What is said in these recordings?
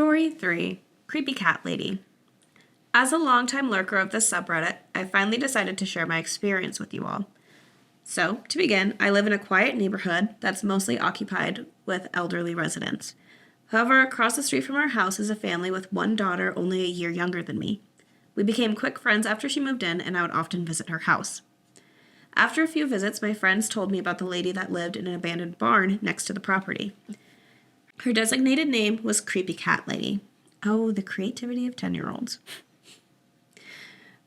Story 3, Creepy Cat Lady. As a longtime lurker of this subreddit, I finally decided to share my experience with you all. So, to begin, I live in a quiet neighborhood that's mostly occupied with elderly residents. However, across the street from our house is a family with one daughter only a year younger than me. We became quick friends after she moved in, and I would often visit her house. After a few visits, my friends told me about the lady that lived in an abandoned barn next to the property. Her designated name was Creepy Cat Lady. Oh, the creativity of 10-year-olds.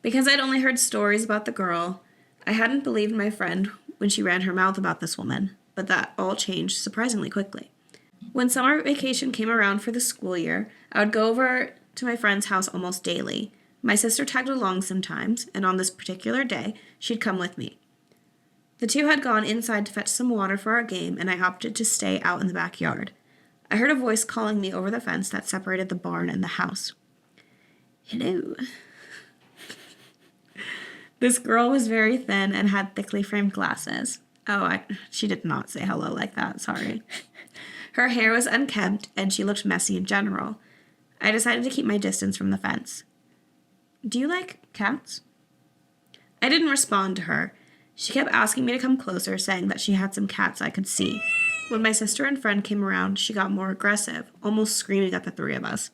Because I'd only heard stories about the girl, I hadn't believed my friend when she ran her mouth about this woman, but that all changed surprisingly quickly. When summer vacation came around for the school year, I would go over to my friend's house almost daily. My sister tagged along sometimes, and on this particular day, she'd come with me. The two had gone inside to fetch some water for our game, and I opted to stay out in the backyard. I heard a voice calling me over the fence that separated the barn and the house. Hello. This girl was very thin and had thickly framed glasses. She did not say hello like that, sorry. Her hair was unkempt, and she looked messy in general. I decided to keep my distance from the fence. Do you like cats? I didn't respond to her. She kept asking me to come closer, saying that she had some cats I could see. When my sister and friend came around, she got more aggressive, almost screaming at the three of us.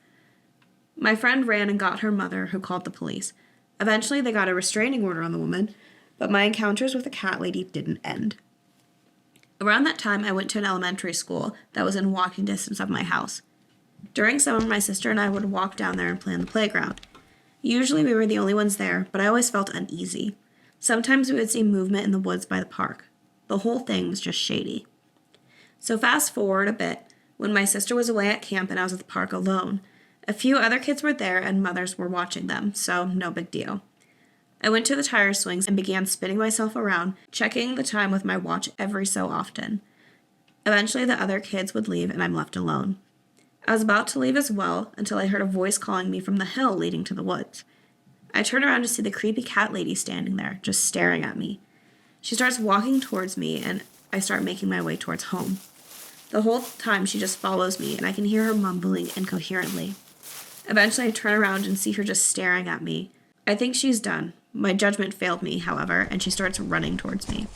My friend ran and got her mother, who called the police. Eventually, they got a restraining order on the woman, but my encounters with the cat lady didn't end. Around that time, I went to an elementary school that was in walking distance of my house. During summer, my sister and I would walk down there and play on the playground. Usually, we were the only ones there, but I always felt uneasy. Sometimes we would see movement in the woods by the park. The whole thing was just shady. So fast forward a bit, when my sister was away at camp and I was at the park alone. A few other kids were there and mothers were watching them, so no big deal. I went to the tire swings and began spinning myself around, checking the time with my watch every so often. Eventually the other kids would leave and I'm left alone. I was about to leave as well until I heard a voice calling me from the hill leading to the woods. I turned around to see the creepy cat lady standing there, just staring at me. She starts walking towards me and I start making my way towards home. The whole time she just follows me and I can hear her mumbling incoherently. Eventually I turn around and see her just staring at me. I think she's done. My judgment failed me, however, and she starts running towards me.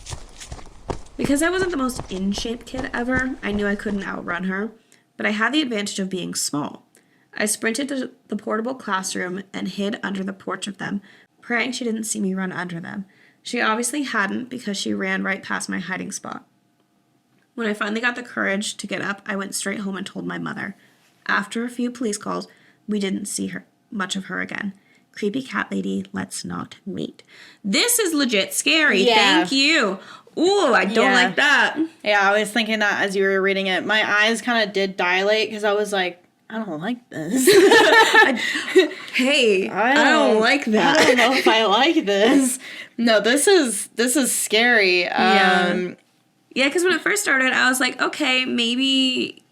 Because I wasn't the most in-shape kid ever, I knew I couldn't outrun her, but I had the advantage of being small. I sprinted to the portable classroom and hid under the porch of them, praying she didn't see me run under them. She obviously hadn't because she ran right past my hiding spot. When I finally got the courage to get up, I went straight home and told my mother. After a few police calls, we didn't see much of her again. Creepy cat lady, let's not meet. This is legit scary. Yeah. Thank you. Ooh, I don't like that. Yeah, I was thinking that as you were reading it. My eyes kind of did dilate because I was like, I don't like this. I don't like that. I don't know if I like this. No, this is scary. Yeah, because when it first started, I was like, okay, maybe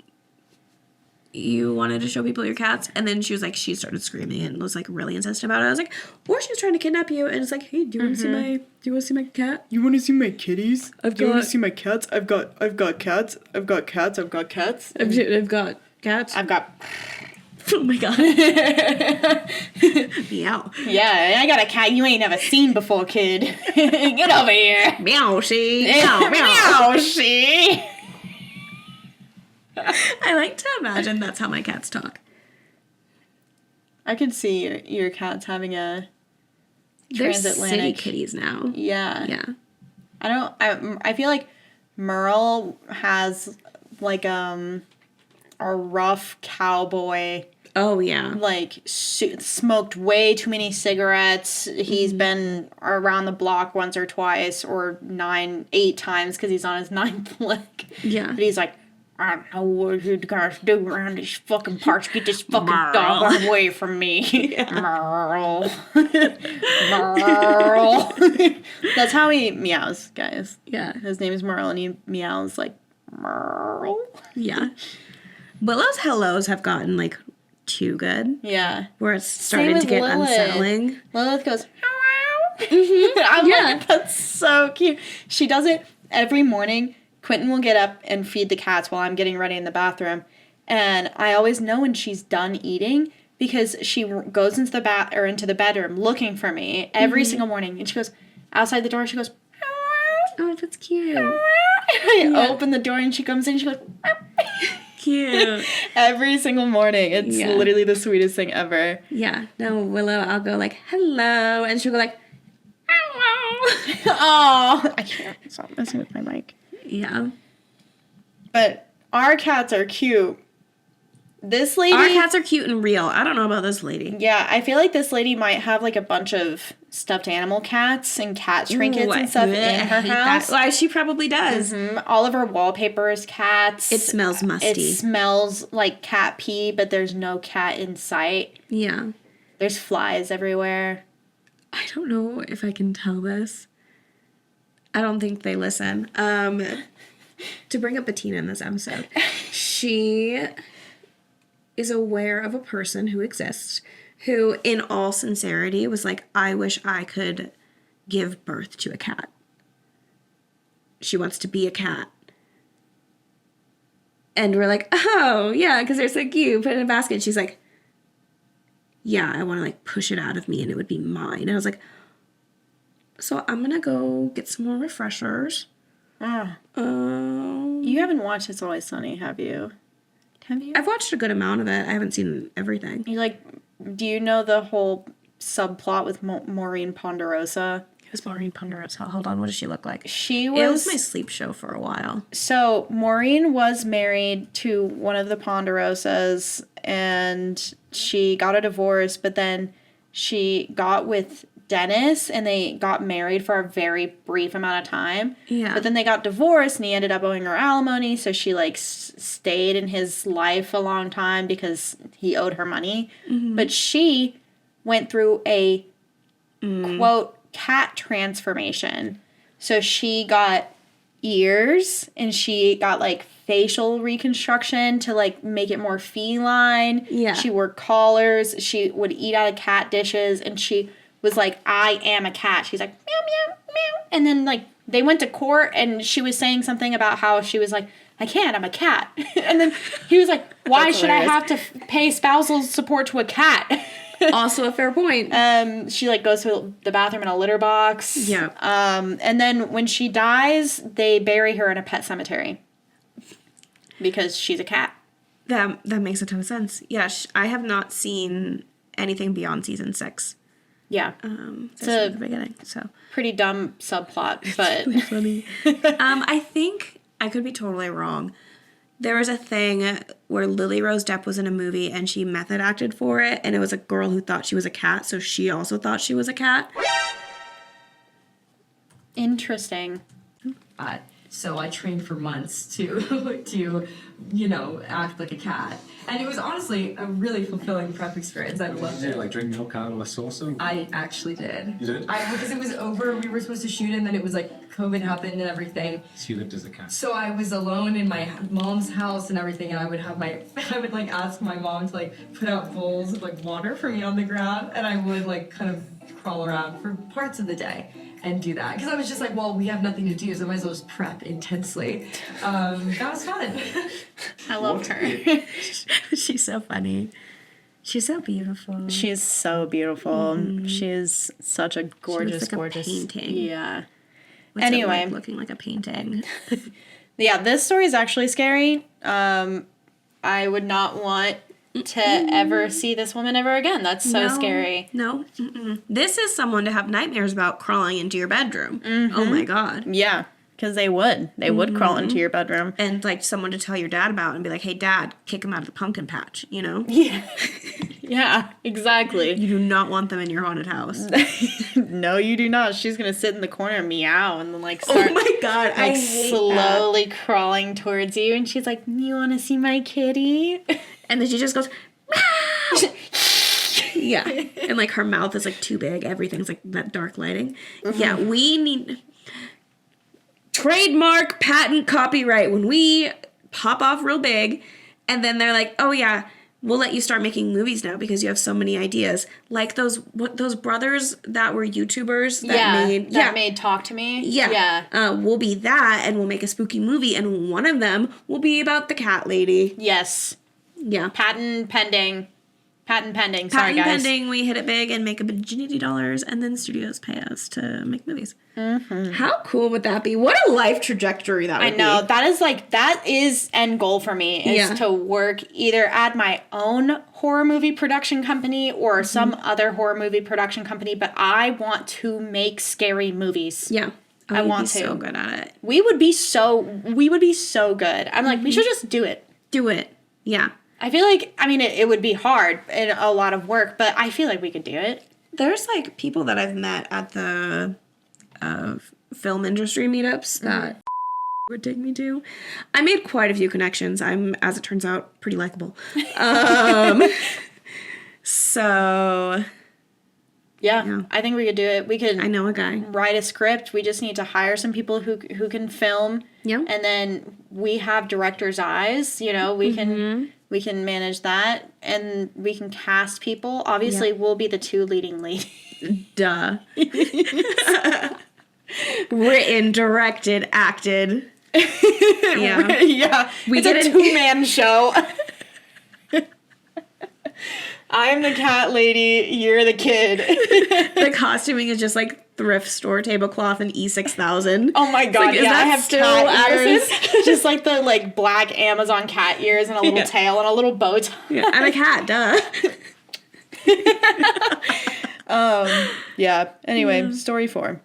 you wanted to show people your cats. And then she started screaming and was like really insistent about it. I was like, or she was trying to kidnap you. And it's like, hey, do you want to see my cat? You want to see my kitties? Do you want to see my cats? I've got cats. I've got cats. I've got cats. I've got cats. I've got... Oh my god. Meow. Yeah, I got a cat you ain't never seen before, kid. Get over here. Meow, she. Meow, meow, she. I like to imagine that's how my cats talk. I could see your cats having a transatlantic... They're city kitties now. Yeah. Yeah. I feel like Merle has like a rough cowboy. Oh, yeah. Like, smoked way too many cigarettes. He's been around the block once or twice, or 8 times, because he's on his 9th lick. Yeah. But he's like, I don't know what you guys do around these fucking parts. Get this fucking dog away from me. Yeah. Merle. Merle. That's how he meows, guys. Yeah. His name is Merle, and he meows like, Merle. Yeah. Willow's hellos have gotten, like, too good. Yeah. Where it's starting to get unsettling. Lilith goes, hello. I'm like, that's so cute. She does it every morning. Quentin will get up and feed the cats while I'm getting ready in the bathroom. And I always know when she's done eating because she goes into the bedroom looking for me every single morning. And she goes outside the door. She goes, Oh, that's cute. I open the door and she comes in. She goes, Cute. every single morning. It's literally the sweetest thing ever. Yeah. No, Willow, I'll go like, hello. And she'll go like, hello. Oh, I can't stop messing with my mic. Yeah. But our cats are cute. This lady... Our cats are cute and real. I don't know about this lady. Yeah, I feel like this lady might have, like, a bunch of stuffed animal cats and cat trinkets and stuff in her house. Why, she probably does. Mm-hmm. All of her wallpaper is cats. It smells musty. It smells like cat pee, but there's no cat in sight. Yeah. There's flies everywhere. I don't know if I can tell this. I don't think they listen. To bring up Bettina in this episode, she is aware of a person who exists who, in all sincerity, was like, I wish I could give birth to a cat. She wants to be a cat. And we're like, oh, yeah, because they're so cute. Put it in a basket. She's like, yeah, I want to, like, push it out of me and it would be mine. And I was like, so I'm going to go get some more refreshers. You haven't watched It's Always Sunny, have you? Have you? I've watched a good amount of it. I haven't seen everything. You like, do you know the whole subplot with Maureen Ponderosa? Who's Maureen Ponderosa? Hold on, what does she look like? It was my sleep show for a while. So Maureen was married to one of the Ponderosas, and she got a divorce, but then she got with Dennis, and they got married for a very brief amount of time. Yeah. But then they got divorced, and he ended up owing her alimony, so she, like, stayed in his life a long time because he owed her money. Mm-hmm. But she went through a, quote, cat transformation. So she got ears, and she got, like, facial reconstruction to, like, make it more feline. Yeah. She wore collars. She would eat out of cat dishes, and she was like, I am a cat. She's like, meow, meow, meow. And then, like, they went to court, and she was saying something about how she was like, I can't, I'm a cat. And then he was like, why should hilarious. I have to pay spousal support to a cat? Also a fair point. She, like, goes to the bathroom in a litter box. Yeah. And then when she dies, they bury her in a pet cemetery. Because she's a cat. That makes a ton of sense. Yeah, I have not seen anything beyond season 6. Yeah. It's at the beginning, so. Pretty dumb subplot, but. Really funny. I think, I could be totally wrong. There was a thing where Lily Rose Depp was in a movie and she method acted for it, and it was a girl who thought she was a cat, so she also thought she was a cat. Interesting. So I trained for months to, act like a cat. And it was honestly a really fulfilling prep experience. I loved it. Did you, like, drink milk out of a saucer? I actually did. You did? Because it was over, we were supposed to shoot, and then it was like COVID happened and everything. So you lived as a cat? So I was alone in my mom's house and everything, and I would like ask my mom to like put out bowls of like water for me on the ground, and I would like kind of crawl around for parts of the day and do that. Because I was just like, well, we have nothing to do, so I might as well just prep intensely. That was fun. I loved her. She's so funny. She's so beautiful. She's so beautiful. Mm-hmm. She's such a gorgeous, gorgeous painting. Yeah. What's anyway, it like looking like a painting. Yeah, this story is actually scary. I would not want to ever see this woman ever again. That's so scary. No. Mm-mm. This is someone to have nightmares about crawling into your bedroom. Mm-hmm. Oh my God. Yeah. Because they would. They would crawl into your bedroom. And, like, someone to tell your dad about and be like, hey, Dad, kick him out of the pumpkin patch, you know? Yeah. Yeah, exactly. You do not want them in your haunted house. No, you do not. She's going to sit in the corner and meow and then, like, start... Oh, my God. Like, I hate slowly that. Crawling towards you. And she's like, you want to see my kitty? And then she just goes, meow! Yeah. And, like, her mouth is, like, too big. Everything's, like, that dark lighting. Mm-hmm. Yeah, we need... Trademark, patent, copyright. When we pop off real big, and then they're like, oh yeah, we'll let you start making movies now because you have so many ideas. Like those brothers that were YouTubers that made Talk to Me. Yeah. We'll be that, and we'll make a spooky movie, and one of them will be about the cat lady. Yes. Yeah. Patent pending. Sorry, Patent guys. pending, we hit it big and make a bajinity dollars, and then studios pay us to make movies. Mm-hmm. How cool would that be? What a life trajectory that would be. I know. That is end goal for me, is to work either at my own horror movie production company or some other horror movie production company, but I want to make scary movies. Yeah. I want to. So good at it. We would be so good. I'm like, we should just do it. Do it. Yeah. I feel like, I mean, it would be hard and a lot of work, but I feel like we could do it. There's like people that I've met at the film industry meetups that would take me to. I made quite a few connections. I'm, as it turns out, pretty likable. So yeah, I think we could do it. We could. I know a guy. Write a script. We just need to hire some people who can film. Yeah. And then we have director's eyes. You know, we can manage that, and we can cast people. Obviously, we'll be the two leading leads. Duh. Written, directed, acted. Yeah. Yeah. It's a 2-man show. I'm the cat lady, you're the kid. The costuming is just like thrift store tablecloth and E6000. Oh my god, like, yeah, I have still cat ears. Addison? Just like the like black Amazon cat ears and a little tail and a little bow tie. Yeah, I'm a cat, duh. Yeah. Anyway, story 4.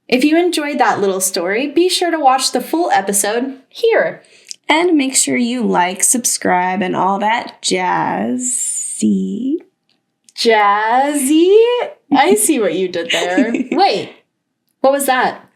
If you enjoyed that little story, be sure to watch the full episode here. And make sure you like, subscribe, and all that jazzy. Jazzy? I see what you did there. Wait, what was that?